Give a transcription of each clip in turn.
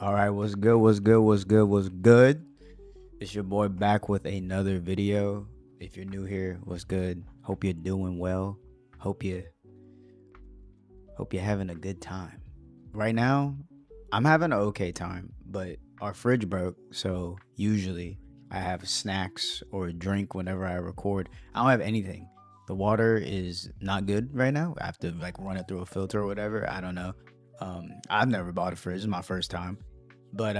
All right, what's good? What's good? What's good? What's good? It's your boy back with another video. If you're new here, what's good? Hope you're doing well. Hope you hope you're having a good time. Right now, I'm having an okay time, but our fridge broke, so usually I have snacks or a drink whenever I record. I don't have anything. The water is not good right now. I have to like run it through a filter or whatever. I don't know. I've never bought a fridge. It's my first time. But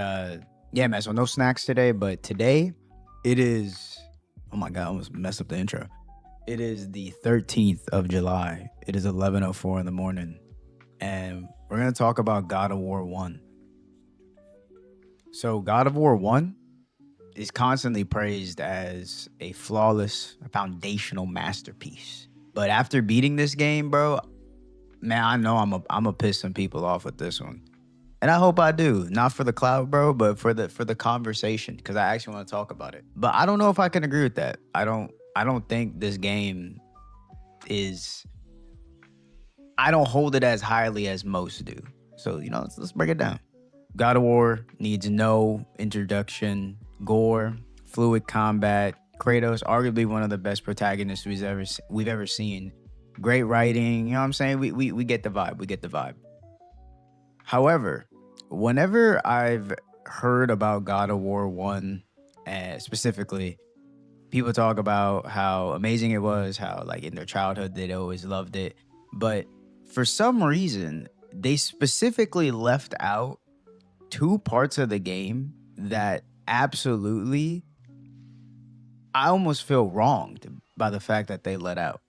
yeah, man. So no snacks today. But today, it is. Oh my god, I almost messed up the intro. It is the 13th of July. It is 11:04 in the morning, and we're gonna talk about God of War One. So God of War One is constantly praised as a flawless, foundational masterpiece. But after beating this game, bro, man, I know I'm a piss some people off with this one. And I hope I do. Not for the cloud, bro, but for the conversation. Cause I actually want to talk about it. But I don't know if I can agree with that. I don't think this game is I don't hold it as highly as most do. So, let's break it down. God of War needs no introduction. Gore, fluid combat, Kratos, arguably one of the best protagonists we've ever seen. Great writing, you know what I'm saying? We get the vibe. We get the vibe. However, whenever I've heard about God of War 1, specifically, people talk about how amazing it was, how, like, in their childhood, they'd always loved it. But for some reason, they specifically left out two parts of the game that absolutely, I almost feel wronged by the fact that they let out.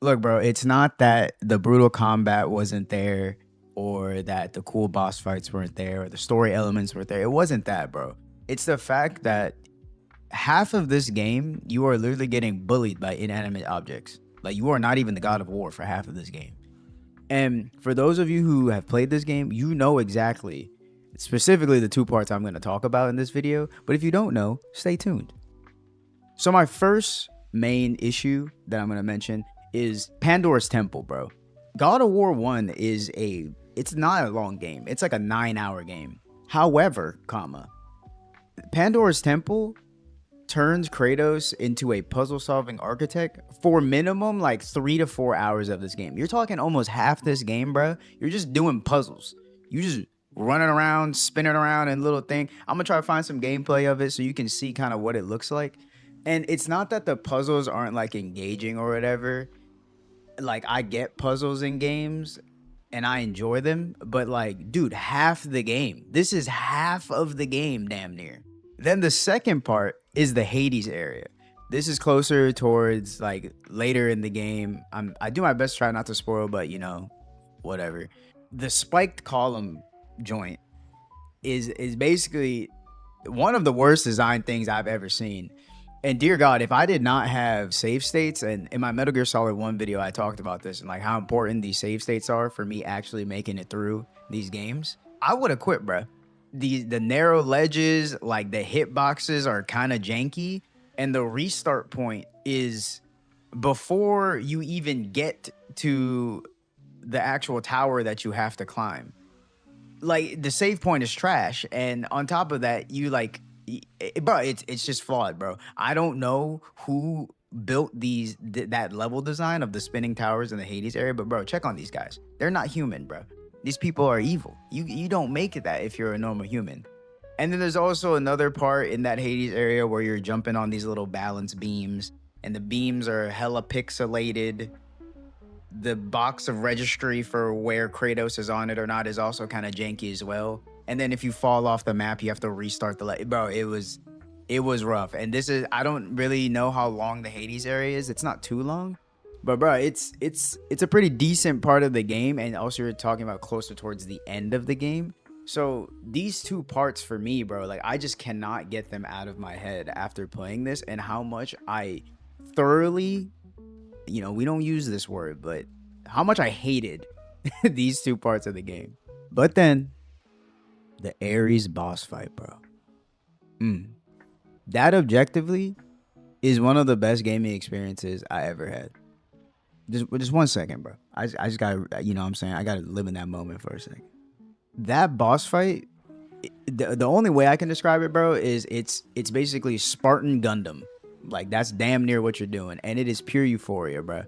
Look, bro, it's not that the brutal combat wasn't there or that the cool boss fights weren't there or the story elements weren't there. It wasn't that, bro. It's the fact that half of this game, you are literally getting bullied by inanimate objects. Like, you are not even the God of War for half of this game. And for those of you who have played this game, you know exactly, specifically the two parts I'm going to talk about in this video. But if you don't know, stay tuned. So my first main issue that I'm going to mention is Pandora's Temple, bro. God of War 1 it's not a long game. It's like a 9-hour game. However, Pandora's Temple turns Kratos into a puzzle-solving architect for minimum like 3 to 4 hours of this game. You're talking almost half this game, bro. You're just doing puzzles. You just running around, spinning around in little thing. I'm gonna try to find some gameplay of it so you can see kind of what it looks like. And it's not that the puzzles aren't like engaging or whatever. Like, I get puzzles in games and I enjoy them, but like, dude, half the game. This is half of the game, damn near. Then the second part is the Hades area. This is closer towards like later in the game. I do my best to try not to spoil, but whatever. The spiked column joint is basically one of the worst designed things I've ever seen. And dear God, if I did not have save states, and in my Metal Gear Solid 1 video, I talked about this and like how important these save states are for me actually making it through these games, I would have quit, bruh. The narrow ledges, like the hitboxes are kind of janky, and the restart point is before you even get to the actual tower that you have to climb. Like, the save point is trash, and on top of that, you like, bro, it's just flawed, bro. I don't know who built that level design of the spinning towers in the Hades area, but bro, check on these guys. They're not human, bro. These people are evil. You don't make it that if you're a normal human. And then there's also another part in that Hades area where you're jumping on these little balance beams, and the beams are hella pixelated. The box of registry for where Kratos is on it or not is also kind of janky as well. And then if you fall off the map, you have to restart bro. It was rough. And I don't really know how long the Hades area is. It's not too long, but bro, it's a pretty decent part of the game. And also, you're talking about closer towards the end of the game. So these two parts for me, bro, like, I just cannot get them out of my head after playing this, and how much I thoroughly, we don't use this word, but how much I hated these two parts of the game. But then the Ares boss fight, bro. That objectively is one of the best gaming experiences I ever had. Just 1 second, bro. I just gotta, I gotta live in that moment for a second. That boss fight, the only way I can describe it, bro, is it's basically Spartan Gundam. Like that's damn near what you're doing, and it is pure euphoria, bro.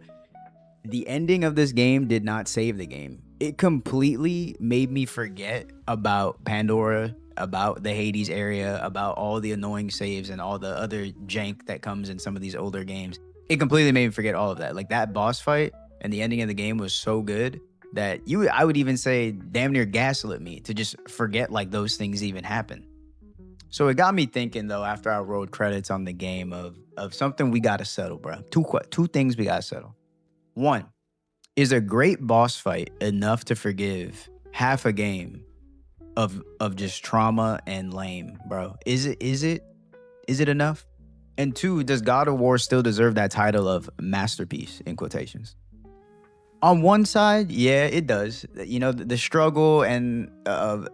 The ending of this game did not save the game. It completely made me forget about Pandora, about the Hades area, about all the annoying saves and all the other jank that comes in some of these older games. It completely made me forget all of that. Like that boss fight and the ending of the game was so good that I would even say damn near gaslit me to just forget like those things even happen. So it got me thinking though after I rolled credits on the game of something we gotta settle, bro. Two things we gotta settle. One, is a great boss fight enough to forgive half a game of just trauma and lame, bro? Is it enough? And two, does God of War still deserve that title of masterpiece in quotations? On one side, yeah, it does. You know, the struggle and of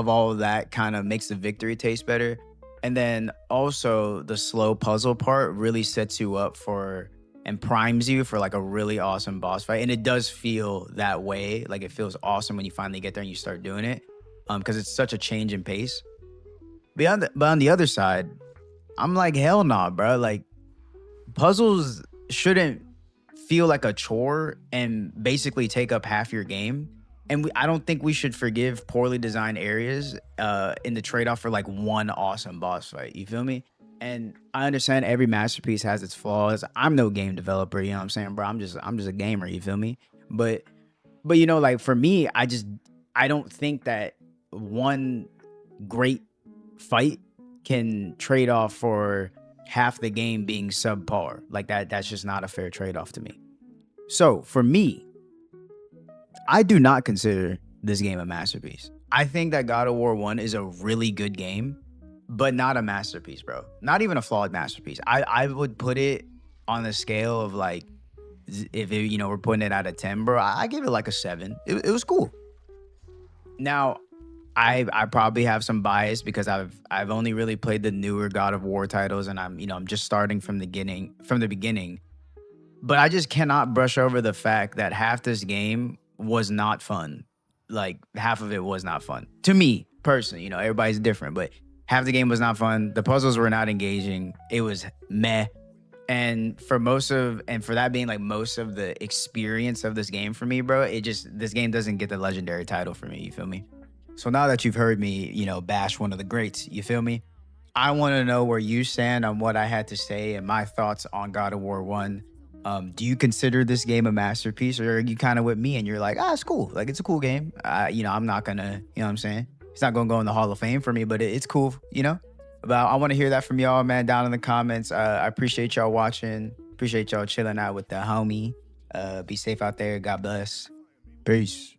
all of that kind of makes the victory taste better. And then also the slow puzzle part really sets you up for and primes you for like a really awesome boss fight. And it does feel that way. Like it feels awesome when you finally get there and you start doing it. Because it's such a change in pace. But on the other side, I'm like, hell nah, bro. Like puzzles shouldn't feel like a chore and basically take up half your game. And I don't think we should forgive poorly designed areas in the trade off for like one awesome boss fight. You feel me? And I understand every masterpiece has its flaws. I'm no game developer, you know what I'm saying, bro? I'm just a gamer, you feel me? But you know, like for me, I don't think that one great fight can trade off for half the game being subpar. Like that's just not a fair trade-off to me. So for me, I do not consider this game a masterpiece. I think that God of War 1 is a really good game, but not a masterpiece, bro. Not even a flawed masterpiece. I would put it on the scale of like, if it, we're putting it out of 10, bro, I give it like a 7. It was cool. Now, I probably have some bias because I've only really played the newer God of War titles, and I'm just starting from the beginning. But I just cannot brush over the fact that half this game was not fun. Like half of it was not fun to me personally. Everybody's different, but half the game was not fun. The puzzles were not engaging. It was meh. And for that being like most of the experience of this game for me, bro, this game doesn't get the legendary title for me. You feel me? So now that you've heard me, bash one of the greats, you feel me? I want to know where you stand on what I had to say and my thoughts on God of War 1. Do you consider this game a masterpiece, or are you kind of with me and you're like, it's cool. Like, it's a cool game. I'm not going to, you know what I'm saying? It's not going to go in the Hall of Fame for me, but it's cool, But I want to hear that from y'all, man, down in the comments. I appreciate y'all watching. Appreciate y'all chilling out with the homie. Be safe out there. God bless. Peace.